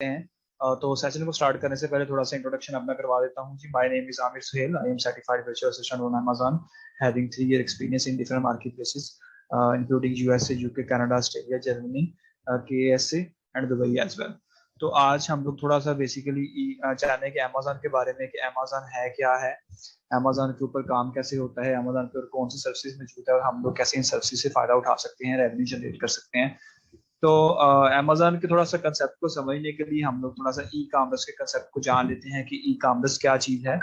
हैं। तो सेशन को स्टार्ट करने से पहले थोड़ा सा इंट्रोडक्शन अपना करवा देता हूँ जी। My name is Aamir Suhail. I am certified virtual assistant on Amazon, having 3 year experience in different marketplaces, including USA, UK, Canada, Australia, Germany, KSA and Dubai as well। तो आज हम लोग थोड़ा सा बेसिकली जाने के अमेजोन के बारे में कि अमेजोन है क्या है, अमेजोन के ऊपर काम कैसे होता है, अमेजोन के ऊपर कौन सी सर्विसेज मौजूद है और हम लोग कैसे इन सर्विसेज से फायदा उठा सकते हैं, रेवेन्यू जनरेट कर सकते हैं। तो अमेजोन के थोड़ा सा कंसेप्ट को समझने के लिए हम लोग थोड़ा सा ई कॉमर्स के कंसेप्ट को जान लेते हैं कि ई कॉमर्स क्या चीज है।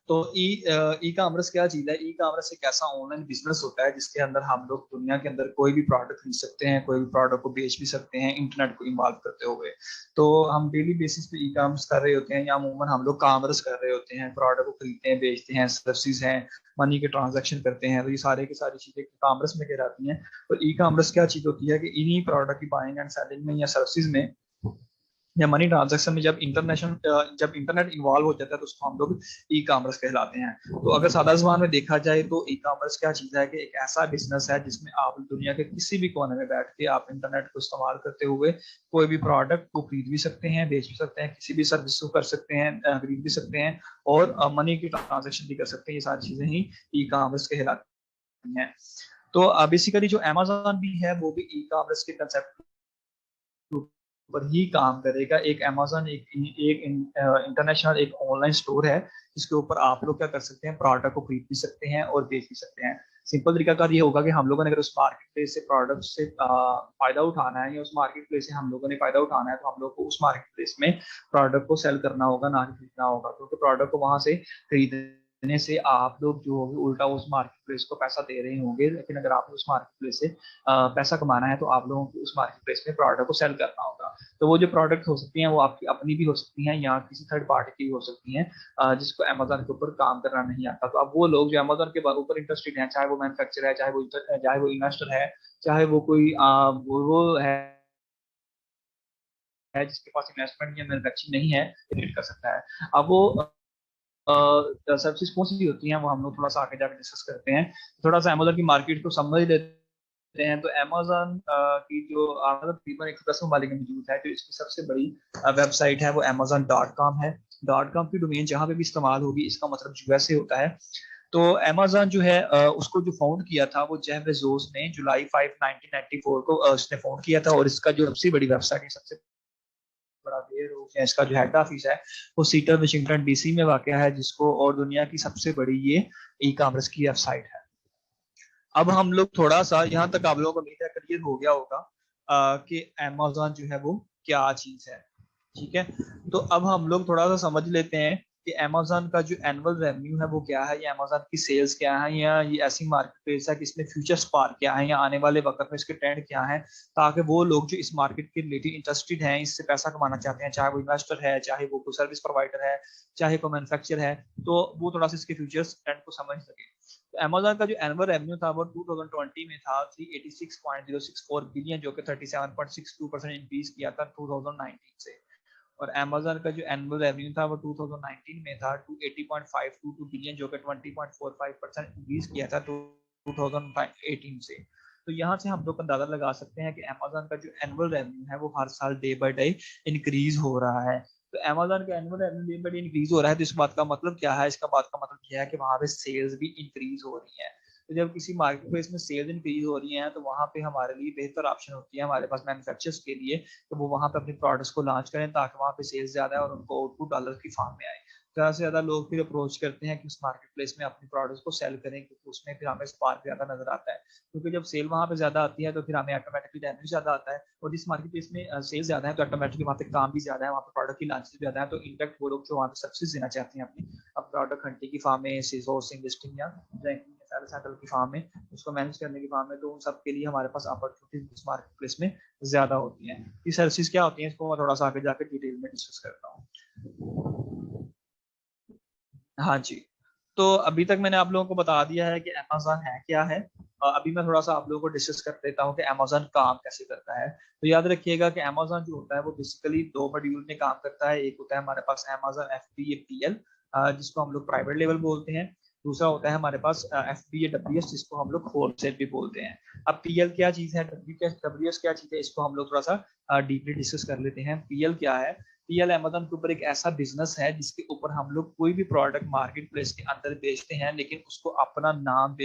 तो ई कॉमर्स क्या चीज है? ई कॉमर्स एक ऐसा ऑनलाइन बिजनेस होता है जिसके अंदर हम लोग दुनिया के अंदर कोई भी प्रोडक्ट खरीद सकते हैं, कोई भी प्रोडक्ट को बेच भी सकते हैं इंटरनेट को इन्वॉल्व करते हुए। तो हम डेली बेसिस पे ई कॉमर्स कर रहे होते हैं या अमूमन हम लोग कॉमर्स कर रहे होते हैं, प्रोडक्ट को खरीदते हैं, बेचते हैं, सर्विसेज हैं, मनी के ट्रांजेक्शन करते हैं। तो ये सारे की सारी चीजें कॉमर्स में कहलाती हैं। और ई कॉमर्स क्या चीज होती है कि इन्हीं प्रोडक्ट की बाइंग एंड सेलिंग में या सर्विसेज में या मनी ट्रांजैक्शन में जब इंटरनेट इन्वॉल्व हो जाता है तो उसको हम लोग ई कॉमर्स कहलाते हैं। तो अगर सादा ज़बान में देखा जाए तो ई कॉमर्स क्या चीज़ है कि एक ऐसा बिजनेस है जिसमें आप दुनिया के किसी भी कोने में बैठ के आप इंटरनेट को इस्तेमाल करते हुए कोई भी प्रोडक्ट को खरीद भी सकते हैं, बेच भी सकते हैं, किसी भी सर्विस को कर सकते हैं, खरीद भी सकते हैं और मनी की ट्रांजेक्शन भी कर सकते हैं। ये सारी चीज़ें ही ई कॉमर्स कहलाती हैं। तो बेसिकली जो अमेजोन भी है वो भी ई कॉमर्स के कंसेप्ट पर ही काम करेगा। एक अमेजोन एक इंटरनेशनल एक ऑनलाइन स्टोर है जिसके ऊपर आप लोग क्या कर सकते हैं, प्रोडक्ट को खरीद भी सकते हैं और बेच भी सकते हैं। सिंपल तरीकाकार ये होगा कि हम लोगों ने अगर उस मार्केट प्लेस से प्रोडक्ट से फायदा उठाना है या उस मार्केट प्लेस से हम लोगों ने फायदा उठाना है तो हम लोग को उस मार्केट प्लेस में प्रोडक्ट को सेल करना होगा, ना कि खरीदना होगा। क्योंकि प्रोडक्ट को वहां से खरीदने से आप लोग जो होंगे उल्टा उस मार्केट प्लेस को पैसा दे रहे होंगे। लेकिन अगर आप उस मार्केट प्लेस से पैसा कमाना है तो आप लोगों को उस मार्केट प्लेस में प्रोडक्ट को सेल करना होगा। तो वो जो प्रोडक्ट हो सकती हैं वो आपकी अपनी भी हो सकती हैं या किसी थर्ड पार्टी की भी हो सकती हैं जिसको अमेजोन के ऊपर काम करना नहीं आता। तो अब वो लोग जो अमेजोन के ऊपर इंटरेस्टेड हैं, चाहे वो मैन्युफैक्चर है, चाहे वो इन्वेस्टर है, चाहे वो कोई वो है जिसके पास इन्वेस्टमेंट या मैन्युफैक्चरिंग नहीं है, क्रिएट कर सकता है। अब वो सर्विसेज कौन सी होती हैं वो हम लोग थोड़ा सा आगे जाकर डिस्कस करते हैं। थोड़ा सा अमेजोन की मार्केट को समझ लेते हैं। तो अमेजोन की जो तकरीबन 110 ममालिक में मौजूद है। जो इसकी सबसे बड़ी वेबसाइट है वो amazon.com है। .com की डोमेन जहाँ पे भी इस्तेमाल होगी इसका मतलब यूएसए होता है। तो अमेजोन जो है उसको जो फाउंड किया था वो जेफ बेजोस ने जुलाई 5 1994 को उसने फाउंड किया था। और इसका जो सबसे बड़ी वेबसाइट है, सबसे बड़ा वेयर हाउस है, इसका जो हेड ऑफिस है वो सीटल वाशिंगटन डीसी में वाक़ है, जिसको और दुनिया की सबसे बड़ी ये ई कॉमर्स की वेबसाइट है। अब हम लोग थोड़ा सा यहाँ तक आप लोगों को उम्मीद है क्लियर हो गया होगा कि अमेजोन जो है वो क्या चीज है। ठीक है, तो अब हम लोग थोड़ा सा समझ लेते हैं कि अमेजोन का जो एनुअल रेवेन्यू है वो क्या है, या अमेजोन की सेल्स क्या है, या ये ऐसी मार्केट प्लेस है कि इसमें फ्यूचर स्पार्क क्या है, या आने वाले वक्त में इसके ट्रेंड क्या है, ताकि वो लोग जो इस मार्केट के रिलेटेड इंटरेस्टेड हैं, इससे पैसा कमाना चाहते हैं, चाहे वो इन्वेस्टर है, चाहे वो कोई सर्विस प्रोवाइडर है, चाहे कोई मैन्युफैक्चर है, तो वो थोड़ा सा इसके फ्यूचर्स ट्रेंड को समझ सके। तो अमेजोन का जो एनुअल रेवेन्यू था वो 2020 में था 386.064 बिलियन, जो कि 37.62% इंक्रीज किया था 2019 से। और अमेजोन का जो एनुअल रेवेन्यू था वो 2019 में था 280.522 बिलियन, जो कि 20.45% इंक्रीज किया था 2018 से। तो यहाँ से हम लोग अंदाजा लगा सकते हैं कि अमेजोन का जो एनुअल रेवेन्यू है वो हर साल डे बाय डे इंक्रीज हो रहा है। तो अमेजोन का annual revenue day by day increase हो रहा है, तो इस बात का मतलब क्या है? इसका बात का मतलब यह है कि वहाँ पे सेल्स भी इंक्रीज हो रही है। तो जब किसी मार्केट प्लेस में सेल्स इंक्रीज हो रही हैं तो वहाँ पे हमारे लिए बेहतर ऑप्शन होती है हमारे पास मैन्युफैक्चरर्स के लिए कि वो वहाँ पे अपने प्रोडक्ट्स को लॉन्च करें ताकि वहाँ पे सेल्स ज्यादा है और उनको आउटपुट डॉलर की फॉर्म में आए। ज़्यादा से ज़्यादा लोग फिर अप्रोच करते हैं कि उस मार्केट प्लेस में अपने प्रोडक्ट्स को सेल करें, क्योंकि उसमें फिर हमें स्पार्क ज़्यादा नजर आता है। क्योंकि जब सेल वहाँ पे ज़्यादा आती है तो फिर हमें ऑटोमेटिकली रेवेन्यू ज़्यादा आता है, और जिस मार्केट प्लेस में सेल ज़्यादा है तो ऑटोमेटिकली वहाँ पे काम भी ज़्यादा है, वहाँ पे प्रोडक्ट की लॉन्चेस ज़्यादा है। तो इनफैक्ट वो लोग जो वहाँ पे सर्विसेज देना चाहते हैं अपनी, अब प्रोडक्ट हंटिंग की फॉर्म में, सोर्सिंग, लिस्टिंग या रैंकिंग सेटल की फॉर्म में, उसको मैनेज करने की फॉर्म में, तो उन सब के लिए हमारे पास अपॉर्चुनिटीज इस मार्केट प्लेस में ज़्यादा होती हैं। ये सर्विसेज क्या होती हैं इसको मैं थोड़ा सा आगे जाकर डिटेल में डिस्कस करता हूँ। हाँ जी, तो अभी तक मैंने आप लोगों को बता दिया है कि अमेजोन है क्या है। अभी मैं थोड़ा सा आप लोगों को डिस्कस कर देता हूँ कि अमेजोन काम कैसे करता है। तो याद रखिएगा कि अमेजोन जो होता है वो बेसिकली 2 मॉड्यूल में काम करता है। एक होता है हमारे पास अमेजोन FBA PL, जिसको हम लोग प्राइवेट लेवल बोलते हैं। दूसरा होता है हमारे पास FBA WS, जिसको हम लोग होलसेल भी बोलते हैं। अब PL क्या चीज है, WS क्या चीज है, इसको हम लोग थोड़ा सा डीपली डिस्कस कर लेते हैं। PL क्या है? PL अमेजन के ऊपर एक ऐसा बिजनेस है जिसके ऊपर हम लोग कोई भी प्रोडक्ट मार्केट प्लेस के अंदर बेचते हैं, लेकिन उसको अपना नाम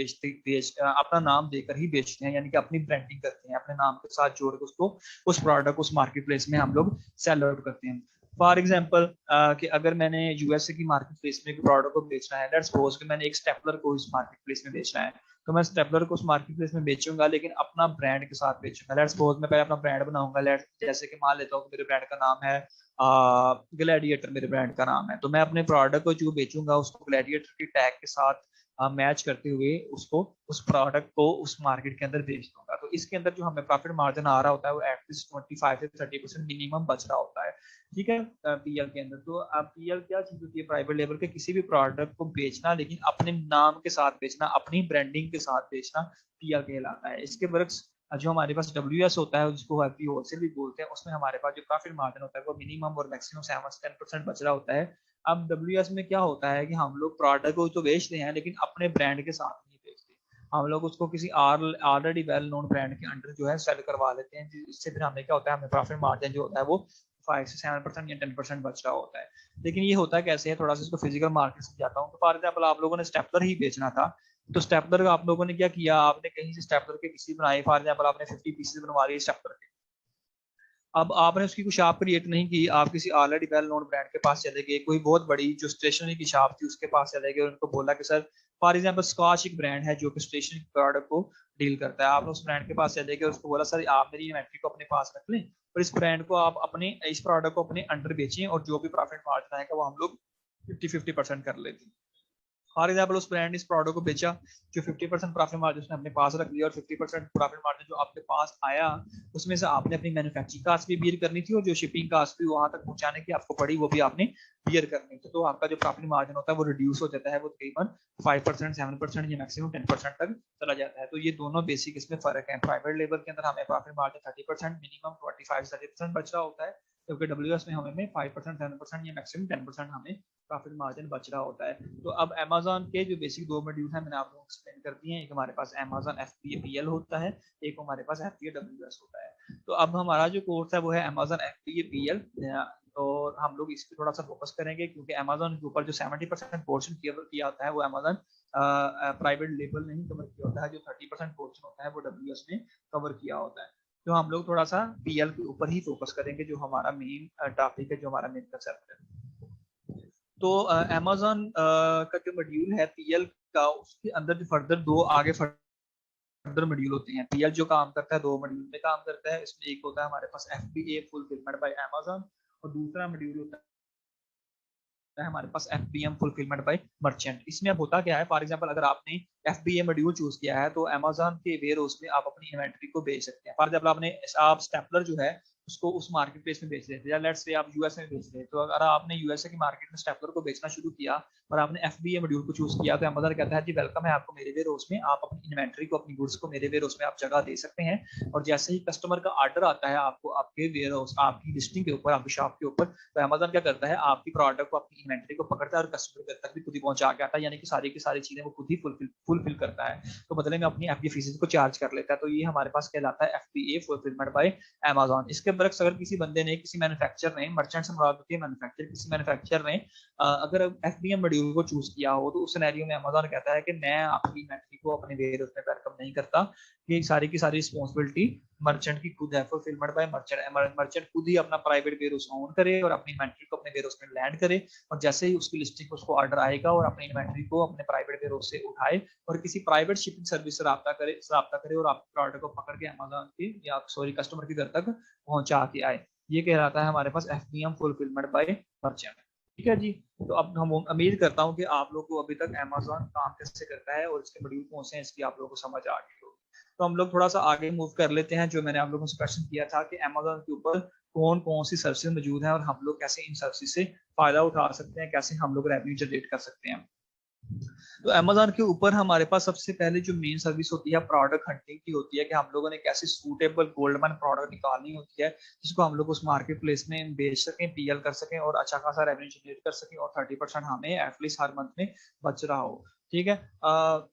अपना नाम देकर ही बेचते हैं, यानी कि अपनी ब्रांडिंग करते हैं, अपने नाम के साथ जोड़ कर उसको उस प्रोडक्ट उस मार्केट प्लेस में हम लोग सेल आउट करते हैं। फॉर एग्जाम्पल कि अगर मैंने यूएसए की मार्केट प्लेस में प्रोडक्ट को बेचना है, लेट्स सपोज कि मैंने एक स्टेपलर को इस मार्केट प्लेस में बेचना है, तो मैं स्टेपलर को उस मार्केट प्लेस में बेचूंगा, लेकिन अपना ब्रांड के साथ बेचूंगा। लेट्स सपोज मैं पहले अपना ब्रांड बनाऊंगा, जैसे कि मान लेता हूँ मेरे ब्रांड का नाम है ग्लैडिएटर, मेरे ब्रांड का नाम है, तो मैं अपने प्रोडक्ट को जो बेचूंगा उसको ग्लैडिएटर के टैग के साथ मैच करते हुए उसको उस प्रोडक्ट को उस मार्केट के अंदर बेच दूंगा। तो इसके अंदर जो हमें प्रॉफिट मार्जिन आ रहा होता है वो एटलीस्ट 25 से 30% मिनिमम बच रहा होता है, ठीक है, PL के अंदर। तो PL क्या चीज होती है? प्राइवेट लेबल के किसी भी प्रोडक्ट को बेचना, लेकिन अपने नाम के साथ बेचना, अपनी ब्रांडिंग के साथ बेचना, PL कहलाता है। इसके बरक्स जो हमारे पास WS होता है, जिसको होलसेल भी बोलते हैं, उसमें हमारे पास जो प्रॉफिट मार्जिन होता है वो मिनिमम और मैक्सिमम 7 से 10% बच रहा होता है। अब WS में क्या होता है कि हम लोग प्रोडक्ट को तो बेचते हैं, लेकिन अपने ब्रांड के साथ नहीं बेचते, हम लोग उसको किसी ऑलरेडी वेल नोन ब्रांड के अंडर जो है सेल करवा लेते हैं, जिससे फिर हमें क्या होता है, हमें प्रॉफिट मार्जिन जो होता है वो 5 से 7% या 10% बच रहा होता है। लेकिन ये होता है कैसे है, थोड़ा सा इसको फिजिकल मार्केट से जाता हूँ। तो फॉर एग्जाम्पल आप लोगों ने स्टेपलर ही बेचना था, तो स्टेपलर आप लोगों ने क्या किया, आपने कहीं से स्टेपलर के पीसेस बनाए, फॉर एग्जाम्पल आपने 50 पीसेस बनवा लिए स्टेपलर के। अब आपने उसकी कोई शॉप क्रिएट नहीं की, आप किसी ऑलरेडी वेल नोन ब्रांड के पास चले गए, कोई बहुत बड़ी जो स्टेशनरी की शॉप थी उसके पास चले गए, उनको बोला कि सर, फॉर एग्जाम्पल स्कॉच एक ब्रांड है जो कि स्टेशनरी प्रोडक्ट को डील करता है, आपने उस ब्रांड के पास चले गए, उसको बोला सर आप मेरी इन्वेंट्री को अपने पास रख लें और इस ब्रांड को आप अपने इस प्रोडक्ट को अपने अंडर बेचें, और जो भी प्रॉफिट मार्जिन आएगा वो हम लोग 50-50% कर लेते हैं। फॉर एग्जाम्पल उस ब्रांड ने इस प्रोडक्ट को बेचा, जो 50% प्रॉफिट मार्जिन उसने अपने पास रख लिया, और 50% प्रॉफिट मार्जिन जो आपके पास आया उसमें से आपने अपनी मैन्युफैक्चरिंग कास्ट भी बियर करनी थी, और जो शिपिंग कास्ट भी वहां तक पहुंचाने की आपको पड़ी वो भी आपने बियर करनी थी। तो आपका जो प्रॉफिट मार्जिन होता है वो रिड्यूस हो जाता है, वो तकरीबन 5%, 7% या मैक्सिमम 10% तक चला जाता है। तो ये दोनों बेसिक इसमें फर्क है। प्राइवेट लेवल के अंदर हमें प्रॉफिट मार्जिन 30%, मिनिमम 25 से 30% बच रहा होता है, जबकि WS में हमें 5%, 7% या मैक्सिमम 10% हमें प्रॉफिट मार्जिन बच रहा होता है। तो अब अमेजोन के जो बेसिक दो मॉड्यूल हैं मैंने आप लोगों को एक्सप्लेन कर दिए हैं। एक हमारे पास अमेजोन FBA PL होता है, एक हमारे पास FBA WS होता है। तो अब हमारा जो कोर्स है वो है अमेजोन FBA PL, और हम लोग इस पर थोड़ा सा फोकस करेंगे, क्योंकि अमेजोन के ऊपर जो 70% पोर्शन किया होता है वो अमेजोन प्राइवेट लेबल नहीं कवर किया होता है, जो 30% पोर्शन होता है वो WS ने कवर किया होता है। तो हम लोग थोड़ा सा PL के ऊपर ही फोकस करेंगे, जो हमारा मेन टॉपिक है, जो हमारा मेन कंसेप्ट है। तो अमेजोन का जो मॉड्यूल है PL का, उसके अंदर जो फर्दर मॉड्यूल होते हैं। PL जो काम करता है दो मॉड्यूल में काम करता है, इसमें एक होता है हमारे पास FBA फुलफिलमेंट बाय अमेजोन, और दूसरा मॉड्यूल होता है हमारे पास FBM फुलफिलमेंट बाय मर्चेंट। इसमें अब होता क्या है, फॉर एग्जांपल अगर आपने FBA मॉड्यूल चूज किया है तो अमेजोन के वेयर हाउस में आप अपनी इन्वेंट्री को बेच सकते हैं। फॉर एग्जांपल आप स्टेपलर जो है उसको उस मार्केट प्लेस में बेच रहे थे, या लेट्स से आप यूएस में बेच रहे हैं, तो अगर आपने यूएसए की मार्केट में स्टेपलर को बेचना शुरू किया और आपने FBA मॉड्यूल को चूज किया, तो अमेजन कहता है जी वेलकम है आपको मेरे वेयर हाउस में, आप अपनी इन्वेंट्री को, अपनी गुड्स को मेरे वेयर हाउस में आप जगह दे सकते हैं। और जैसे ही कस्टमर का ऑर्डर आता है आपको, आपके वेयर हाउस, आपकी लिस्टिंग के ऊपर, आपकी शॉप के ऊपर, तो अमेजन क्या करता है, आपकी प्रोडक्ट को, अपनी इन्वेंट्री को पकड़ता है और कस्टमर तक भी खुद ही पहुंचा के आता है, यानी कि सारी की सारी चीजें वो खुद ही फुलफिल करता है, तो बदले में अपनी FBA फीस को चार्ज कर लेता है। तो ये हमारे पास कहलाता है FBA फुलफिलमेंट बाय अमेजोन। इसके बरक्स अगर किसी बंदे ने, किसी मैन्युफैक्चरर ने, मर्चेंट से मुराद होती है मैन्युफैक्चरर, किसी मैन्युफैक्चरर ने अगर FBM मॉड्यूल को चूज किया हो, तो उस सिनेरियो में अमेजोन कहता है कि मैं आपकी इन्वेंट्री को अपने वेयर हाउस में वेलकम नहीं करता, कि सारी की सारी रिस्पॉन्सिबिलिटी मर्चेंट की खुद है, फुलफिलमेंट बाय मर्चेंट। मर्चेंट खुद ही अपना प्राइवेट वेयर हाउस ऑन करे और अपनी इन्वेंट्री को अपने वेयर हाउस में लैंड करे, और जैसे ही उसकी लिस्टिंग उसको ऑर्डर आएगा और अपनी इन्वेंट्री को अपने प्राइवेट वेयर हाउस से उठाए और किसी प्राइवेट शिपिंग सर्विस से राब्ता करे और आपके प्रोडक्ट को पकड़ के अमेजोन की या कस्टमर के घर तक पहुंचा के आए। ये कहलाता है हमारे पास FBM फुलफिलमेंट बाय मर्चेंट। ठीक है जी। तो अब हम उम्मीद करता हूँ कि आप लोग को अभी तक अमेजोन काम कैसे करता है और इसके मॉड्यूल कौन से हैं इसकी आप लोगों को समझ आ गई होगी। तो हम लोग थोड़ा सा आगे मूव कर लेते हैं, जो मैंने आप लोगों से क्वेश्चन किया था कि अमेजोन के ऊपर कौन कौन सी सर्विसेज मौजूद हैं और हम लोग कैसे इन सर्विसेज से फायदा उठा सकते हैं, कैसे हम लोग रेवेन्यू जनरेट कर सकते हैं। तो अमेजोन के ऊपर हमारे पास सबसे पहले जो मेन सर्विस होती है प्रोडक्ट हंटिंग की होती है, कि हम लोगों ने कैसे सूटेबल गोल्डमन प्रोडक्ट निकालनी होती है जिसको हम लोग उस मार्केट प्लेस में बेच सकें, PL कर सकें और अच्छा खासा रेवेन्यू जनरेट कर सकें, और 30% हमें एटलीस्ट हर मंथ में बच रहा हो। ठीक है।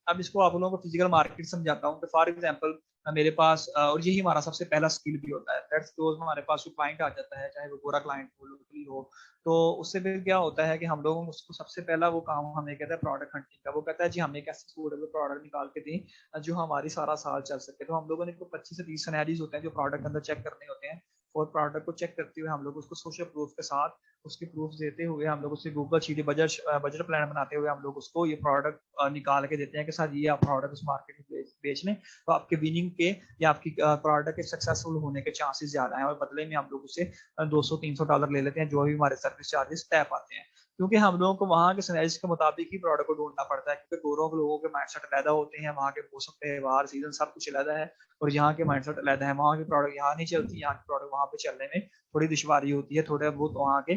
अब इसको आप लोगों को फिजिकल मार्केट समझाता हूँ कि फॉर एग्जांपल मेरे पास और यही हमारा सबसे पहला स्किल भी होता है। दैट्स सपोज हमारे पास कोई क्लाइंट आ जाता है, चाहे वो पूरा क्लाइंट हो, लोकली हो, तो उससे फिर क्या होता है कि हम लोगों को उसको सबसे पहला वो काम हमें कहता है प्रोडक्ट हंटिंग का। वो कहता है जी हमें एक ऐसा सूटेबल प्रोडक्ट निकाल के दें जो हमारी सारा साल चल सके। तो हम लोगों ने 25 से 30 सिनेरियोज होते हैं जो प्रोडक्ट अंदर चेक करने होते हैं, और प्रोडक्ट को चेक करते हुए हम लोग उसको सोशल प्रूफ के साथ, उसके प्रूफ देते हुए हम लोग उससे गूगल शीट बजट प्लान बनाते हुए हम लोग उसको ये प्रोडक्ट निकाल के देते हैं कि सर ये आप प्रोडक्ट उस मार्केट में बेच लें तो आपके विनिंग के या आपकी प्रोडक्ट के सक्सेसफुल होने के चांसेस ज्यादा हैं, और बदले में हम लोग उससे $200-300 ले लेते हैं जो भी हमारे सर्विस चार्जेस तय पाते हैं। क्योंकि हम लोगों को वहाँ के सिनेरियोज के मुताबिक ही प्रोडक्ट को ढूंढना पड़ता है, क्योंकि गोरों के लोगों के माइंडसेट अलग होते हैं, वहाँ के मौसम त्योहार सीजन सब कुछ अलग है, और यहाँ के माइंडसेट अलग है। वहाँ की प्रोडक्ट यहाँ नहीं चलती, यहाँ की प्रोडक्ट वहाँ पे चलने में थोड़ी दुश्वारी होती है, थोड़े बहुत वहाँ के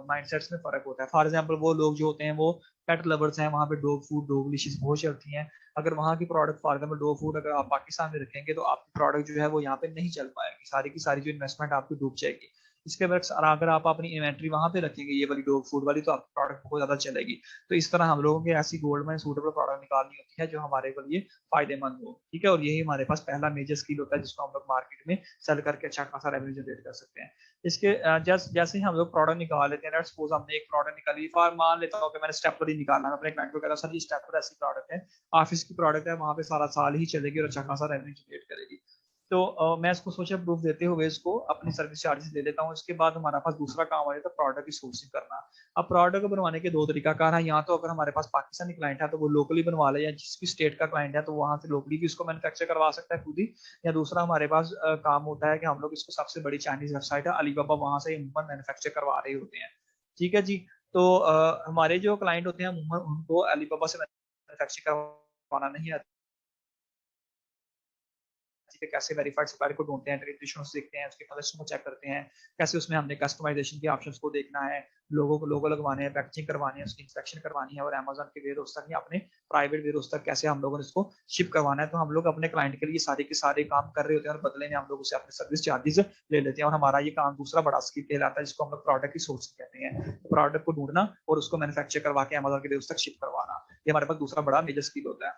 माइंडसेट्स में फर्क होता है। फॉर एग्जाम्पल वो लोग जो होते हैं वो पेट लवर्स हैं, वहाँ पे डॉग फूड डॉग डिशेज बहुत चलती हैं। अगर वहाँ की product for example dog food अगर आप पाकिस्तान में रखेंगे तो आपकी प्रोडक्ट जो है वो यहाँ पे नहीं चल पाएगी, सारी की सारी जो इन्वेस्टमेंट आपकी डूब जाएगी। इसके बरक्स अगर आप अपनी इन्वेंट्री वहां पे रखेंगे ये वाली डॉग फूड वाली, तो आपकी प्रोडक्ट बहुत ज्यादा चलेगी। तो इस तरह हम लोगों की ऐसी गोल्ड में सूटेबल प्रोडक्ट निकालनी होती है जो हमारे लिए फायदेमंद हो। ठीक है, और यही हमारे पास पहला मेजर स्किल होता है जिसको हम लोग मार्केट में सेल करके अच्छा खासा रेवेन्यू जनरेट कर सकते हैं। इसके जैसे ही हम लोग प्रोडक्ट निकाल लेते हैं, सपोज हमने एक प्रोडक्ट निकाली, फॉर मान लेता हूँ कि मैंने स्टेपलर ही निकालना, मैं अपने क्लाइंट को कहता हूँ सर ये स्टेपलर ऐसी प्रोडक्ट है, ऑफिस की प्रोडक्ट है, वहां पे सारा साल ही चलेगी और अच्छा खासा रेवेन्यू जनरेट करेगी। तो मैं इसको सोशल प्रूफ देते हुए इसको अपनी सर्विस चार्जेस दे देता हूँ। इसके बाद हमारा पास दूसरा काम आ जाता है प्रोडक्ट की सोर्सिंग करना। अब प्रोडक्ट को बनवाने के दो तरीकाकार है, यहाँ तो अगर हमारे पास पाकिस्तानी क्लाइंट है तो वो लोकली बनवा ले, या जिस भी स्टेट का क्लाइंट है तो वहां से लोकली भी उसको मैन्युफैक्चर करवा सकता है खुद ही। या दूसरा हमारे पास काम होता है कि हम लोग इसको सबसे बड़ी चाइनीज वेबसाइट है अलीबाबा, वहां से अमूमन मैन्युफैक्चर करवा रहे होते हैं। ठीक है जी। तो हमारे जो क्लाइंट होते हैं अमूमन उनको अलीबाबा से मैन्युफैक्चर करवाना नहीं आता, कैसे वेरीफाइड सप्लायर को ढूंढते हैं, ट्रेडिशन देखते हैं, उसके कलेक्शन को चेक करते हैं, कैसे उसमें हमने कस्टमाइजेशन के ऑप्शंस को देखना है, लोगों को लोगो लगवाने हैं, पैकेजिंग करवानी है, उसकी इंस्पेक्शन करवानी है, और अमेजन के वेयर हाउस तक या अपने प्राइवेट वेयर हाउस तक कैसे हम लोगों ने इसको शिप करवाना है। तो हम लोग अपने क्लाइंट के लिए सारे के सारे काम कर रहे होते हैं, और बदले में हम लोग उसे अपने सर्विस चार्जेस ले लेते हैं। और हमारा ये काम दूसरा बड़ा स्किल कहलाता है जिसको हम लोग प्रोडक्ट की सोर्सिंग कहते हैं। प्रोडक्ट को ढूंढना और उसको मैन्युफैक्चर करवा के अमेजन के वेयर हाउस तक शिप करवाना, ये हमारे पास दूसरा बड़ा मेजर स्किल होता है।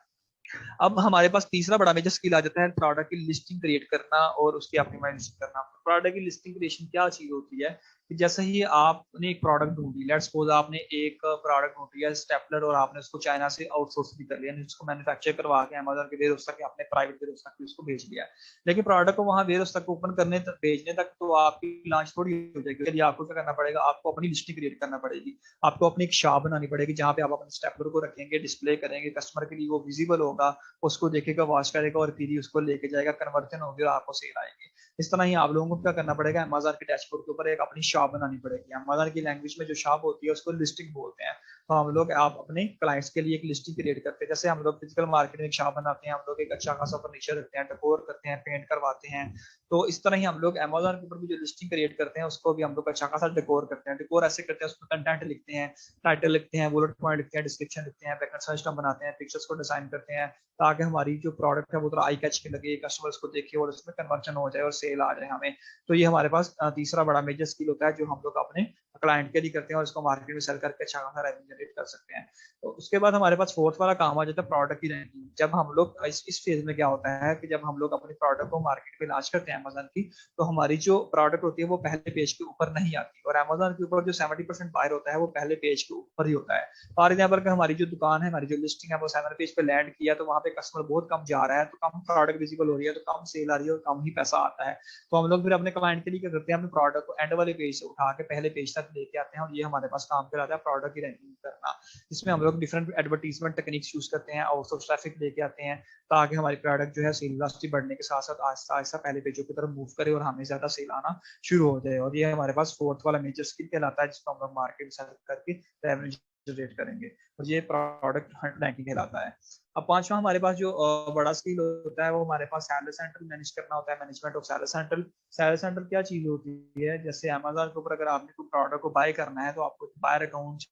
अब हमारे पास तीसरा बड़ा मेजर स्किल आ जाता है प्रोडक्ट की लिस्टिंग क्रिएट करना और उसकी ऑप्टिमाइजेशन करना। प्रोडक्ट की लिस्टिंग क्रिएशन क्या चीज होती है कि जैसे ही आपने एक प्रोडक्ट ढूंढी, लेट्स सपोज आपने एक प्रोडक्ट ढूंढ लिया स्टेपलर, और आपने उसको चाइना से आउटसोर्स भी कर लिया, उसको मैन्युफैक्चर करवा के अमेजन के वेयर हाउस तक अपने प्राइवेट वेयर हाउस तक उसको भेज लिया। लेकिन प्रोडक्ट को वहां वेयर हाउस तक ओपन करने तक भेजने तक तो आपकी लॉन्च थोड़ी हो जाएगी। आपको क्या करना पड़ेगा, आपको अपनी लिस्टिंग क्रिएट करना पड़ेगी, आपको अपनी एक शॉप बनानी पड़ेगी जहाँ पे आप अपने स्टेपलर को रखेंगे, डिस्प्ले करेंगे, कस्टमर के लिए वो विजिबल होगा, उसको देखेगा, वॉच करेगा और फिर उसको लेके जाएगा, कन्वर्जन होगी और आपको सेल आएगी। इस तरह ही आप लोगों को क्या करना पड़ेगा, अमेजन के डैशबोर्ड के ऊपर एक अपनी शॉप बनानी पड़ेगी। अमेजन की लैंग्वेज में जो शॉप होती है उसको लिस्टिंग बोलते हैं। तो हम लोग आप अपने क्लाइंट्स के लिए एक लिस्टिंग क्रिएट करते हैं, जैसे हम लोग फिजिकल मार्केट में एक शॉप बनाते हैं, हम लोग एक अच्छा खासा फर्नीचर रखते हैं, डेकोर करते हैं, पेंट करवाते हैं। तो इस तरह ही हम लोग अमेजन के ऊपर भी जो लिस्टिंग क्रिएट करते हैं उसको भी हम लोग अच्छा खासा डेकोर करते हैं। डेकोर ऐसे करते हैं, उसमें कंटेंट लिखते हैं, टाइटल लिखते हैं, बुलेट पॉइंट लिखते हैं, डिस्क्रिप्शन लिखते हैं, बैकएंड सिस्टम बनाते हैं, पिक्चर्स को डिजाइन करते हैं ताकि हमारी जो प्रोडक्ट है वो थोड़ा आई कैच के लगे, कस्टमर्स को देखे और उसमें कन्वर्जन हो जाए और सेल आ जाए हमें। तो ये हमारे पास तीसरा बड़ा मेजर स्किल होता है जो हम लोग अपने क्लाइंट के लिए करते हैं और इसको मार्केट में सेल करके अच्छा खासा रेवेन्यू जनरेट कर सकते हैं। तो उसके बाद हमारे पास फोर्थ वाला काम आ जाता है प्रोडक्ट की रैंकिंग। जब हम लोग इस फेज में क्या होता है कि जब हम लोग अपने प्रोडक्ट को मार्केट में लॉन्च करते हैं अमेजन की, तो हमारी जो प्रोडक्ट होती है वो पहले पेज के ऊपर नहीं आती, और अमेजन के ऊपर जो 70% बायर होता है वो पहले पेज के ऊपर ही होता है। फॉर एग्जाम्पल हमारी जो दुकान है, हमारी जो लिस्टिंग है वो 7 पेज पे लैंड किया, तो वहाँ पे कस्टमर बहुत कम जा रहा है, तो कम प्रोडक्ट विजिबल हो रही है, तो कम सेल आ रही है और कम ही पैसा आता है। तो हम लोग फिर अपने क्लाइंट के लिए क्या करते हैं, अपने प्रोडक्ट को एंड वाले पेज से उठा के पहले पेज तक लेके आते हैं, और ये हमारे पास काम कहलाता है प्रोडक्ट की रैंकिंग करना। इसमें हम लोग डिफरेंट एडवर्टीजमेंट टेक्निक्स यूज करते हैं, आउटसोर्स ट्रैफिक लेके आते हैं ताकि हमारी प्रोडक्ट जो है सेल वेलोसिटी बढ़ने के साथ साथ आहिस्ता आहिस्ता पहले पेजों की तरफ मूव करे और हमें ज्यादा सेल आना शुरू हो जाए। और ये हमारे पास फोर्थ वाला मेजर स्किल कहलाता है जिसको हम लोग मार्केट सेल करके रेवेन्यू जनरेट करेंगे, और ये प्रोडक्ट रैंकिंग कहलाता है। अब पांचवा हमारे पास जो बड़ा स्किल होता है वो हमारे पास सेलर सेंटर मैनेज करना होता है, management of seller centre. Seller centre क्या चीज होती है, जैसे अमेजन के ऊपर अगर आपने कोई प्रोडक्ट को बाय करना है तो आपको बायर अकाउंट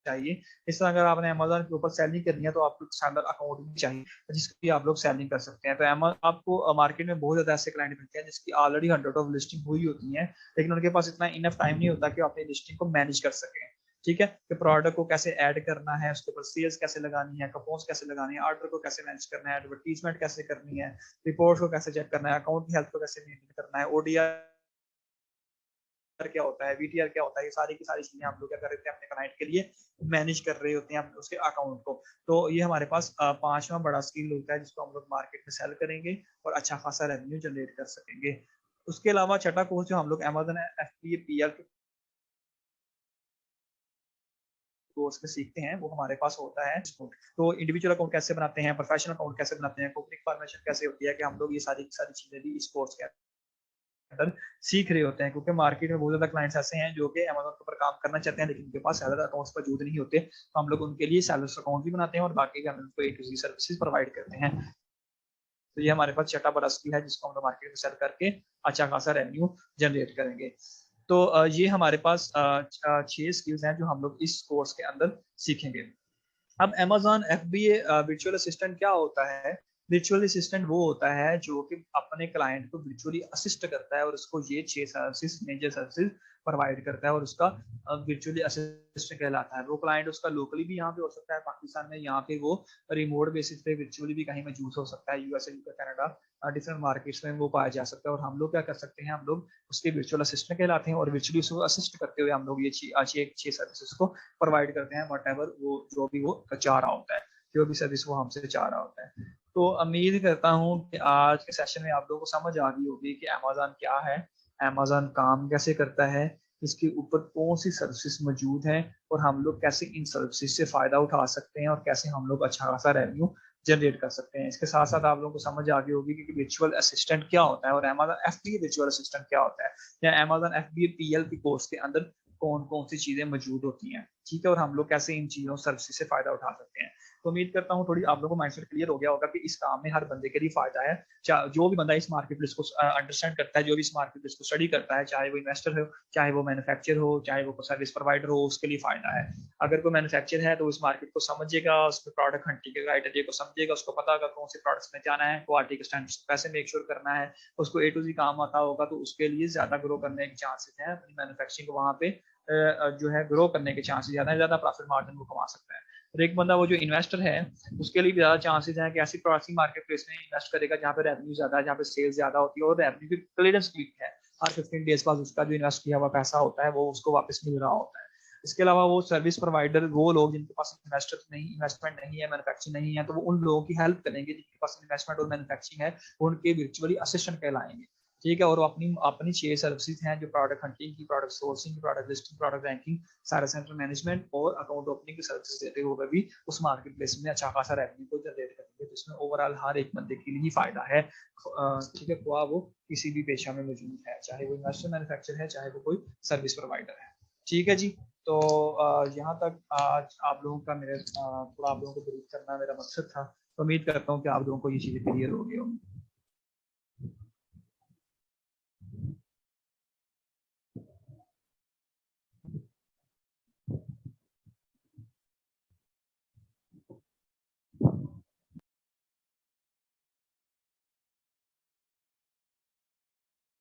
चाहिए। इस तरह अगर आपने अमेजन के ऊपर सेलिंग करनी है तो आपको सेलर अकाउंट भी चाहिए जिसकी आप लोग सेलिंग कर सकते हैं। तो आपको मार्केट में बहुत ज्यादा ऐसे क्लाइंट मिलते हैं जिसकी ऑलरेडी 100 ऑफ लिस्टिंग हुई होती है, लेकिन उनके पास इतना इनफ टाइम नहीं होता कि अपनी लिस्टिंग को मैनेज कर सके। ठीक है, कि प्रोडक्ट को कैसे ऐड करना है, उसके ऊपर सेल्स कैसे लगानी है, कूपन्स कैसे लगानी है, ऑर्डर को कैसे मैनेज करना है, एडवर्टीजमेंट कैसे करनी है, रिपोर्ट को कैसे चेक करना है, अकाउंट की हेल्थ को कैसे मेंटेन करना है, ओडीआर क्या होता है, वीटीआर क्या होता है, ये सारी की सारी चीजें हम लोग क्या कर रहे थे अपने क्लाइंट के लिए मैनेज कर रहे होते हैं उसके अकाउंट को। तो ये हमारे पास पांचवा बड़ा स्किल होता है जिसको हम लोग मार्केट में सेल करेंगे और अच्छा खासा रेवेन्यू जनरेट कर सकेंगे। उसके अलावा छठा कोर्स जो हम लोग अमेजन एफबीए पीएल कोर्स में सीखते हैं वो हमारे पास होता है। तो इंडिविजुअल अकाउंट कैसे बनाते हैं, प्रोफेशनल अकाउंट कैसे बनाते हैं, कंपनी फॉर्मेशन कैसे होती है, कि हम लोग ये सारी सारी चीजें भी इस कोर्स के अंदर सीख रहे होते हैं। क्योंकि मार्केट में बहुत ज्यादा क्लाइंट्स ऐसे हैं जो कि अमेजोन के ऊपर काम करना चाहते हैं लेकिन उनके पास सैलर अकाउंट्स मौजूद नहीं होते, तो हम लोग उनके लिए सैलर अकाउंट भी बनाते हैं और बाकी भी हम उनको ए टू ज़ेड सर्विसेज प्रोवाइड करते हैं। तो ये हमारे पास छठा बड़ा स्किल है जिसको हम लोग मार्केट में सेल करके अच्छा खासा रेवेन्यू जनरेट करेंगे। तो ये हमारे पास 6 स्किल्स हैं जो हम लोग इस कोर्स के अंदर सीखेंगे। अब अमेजॉन एफबीए वर्चुअल असिस्टेंट क्या होता है? वर्चुअल असिस्टेंट वो होता है जो कि अपने क्लाइंट को वर्चुअली असिस्ट करता है और उसको ये 6 सर्विसेज मेजर सर्विसेज प्रोवाइड करता है और उसका वर्चुअली असिस्टेंट कहलाता है। वो क्लाइंट उसका लोकली भी यहाँ पे हो सकता है पाकिस्तान में, यहाँ पे वो रिमोट बेसिस पे वर्चुअली भी कहीं मौजूद हो सकता है, यूएसए, कनाडा, डिफरेंट मार्केट्स में वो पाया जा सकता है। और हम लोग क्या कर सकते हैं, हम लोग उसके वर्चुअल असिस्टेंट कहलाते हैं और वर्चुअली उसको असिस्ट करते हुए हम लोग ये 6 सर्विसेज को प्रोवाइड करते हैं, वट एवर वो जो भी वो चाह रहा होता है, जो भी सर्विस वो हमसे चाह रहा होता है। तो उम्मीद करता हूँ कि आज के सेशन में आप लोगों को समझ आ गई होगी कि अमेजोन क्या है, अमेजोन काम कैसे करता है, इसके ऊपर कौन सी सर्विसेज मौजूद हैं और हम लोग कैसे इन सर्विसेज से फायदा उठा सकते हैं और कैसे हम लोग अच्छा खासा रेवेन्यू जनरेट कर सकते हैं। इसके साथ साथ आप लोगों को समझ आ गई होगी कि वर्चुअल असिस्टेंट क्या होता है और अमेजोन एफबीए वर्चुअल असिस्टेंट क्या होता है, या अमेजोन एफबीए पीएल की कोर्स के अंदर कौन कौन सी चीजें मौजूद होती हैं, ठीक है, और हम लोग कैसे इन चीजों सर्विस से फायदा उठा सकते हैं। तो उम्मीद करता हूँ थोड़ी आप लोगों को माइंडसेट क्लियर हो गया होगा कि इस काम में हर बंदे के लिए फायदा है। जो भी बंदा इस मार्केट प्लेस को अंडरस्टैंड करता है, जो भी इस मार्केट प्लेस को स्टडी करता है, चाहे वो इन्वेस्टर हो, चाहे वो मैन्युफैक्चर हो, चाहे वो सर्विस प्रोवाइडर हो, उसके लिए फायदा है। अगर कोई मैन्युफैक्चर है तो इस मार्केट को समझेगा, उसके प्रोडक्ट हंटिंग के क्राइटेरिया को समझेगा, उसको पता होगा कौन से प्रोडक्ट्स में जाना है, क्वालिटी के स्टैंडर्ड्स कैसे मेक श्योर करना है, उसको ए टू जी काम आता होगा, तो उसके लिए ज्यादा ग्रो करने के चांसेस हैं अपनी मैन्युफैक्चरिंग को वहाँ पे जो है ग्रो करने के चांसेस ज्यादा प्रॉफिट मार्जिन वो कमा सकता है। और एक बंदा वो जो इन्वेस्टर है उसके लिए भी ज्यादा चांसेस हैं कि ऐसी प्रोडक्टिंग मार्केट प्लेस में इन्वेस्ट करेगा जहाँ पे रेवेन्यू ज्यादा है, जहाँ पे सेल्स ज्यादा होती है और रेवेन्यू की क्लियरेंस क्विक है। हर 15 डेज बाद उसका जो इन्वेस्ट किया हुआ पैसा होता है वो उसको वापस मिल रहा होता है। इसके अलावा वो सर्विस प्रोवाइडर, वो लोग जिनके पास इन्वेस्टमेंट नहीं है, मैन्युफैक्चरिंग नहीं है, तो वो उन लोगों की हेल्प करेंगे जिनके पास इन्वेस्टमेंट और मैन्युफैक्चरिंग है, वो उनके वर्चुअली असिस्टेंट कहलाएंगे। ठीक है, और वो अपनी अपनी 6 सर्विसेज हैं जो प्रोडक्ट हंटिंग की, प्रोडक्ट सोर्सिंग की, प्रोडक्ट लिस्टिंग, प्रोडक्ट रैंकिंग, सारा सेंटर मैनेजमेंट और अकाउंट ओपनिंग की सर्विसेज देते हुए भी उस मार्केट प्लेस में अच्छा खासा रेवेन्यू को जनरेट करेंगे, जिसमें ओवरऑल हर एक बंदे के लिए ही फायदा है। ठीक है, वो किसी भी पेशा में मौजूद है, चाहे वो इन्वेस्टर, मैन्युफैक्चर है, चाहे वो कोई सर्विस प्रोवाइडर है। ठीक है जी। तो यहाँ तक आज आप लोगों का मेरे थोड़ा आप लोगों को ब्रीफ करना मेरा मकसद था। तो उम्मीद करता हूँ कि आप लोगों को ये चीजें क्लियर हो गई होंगी।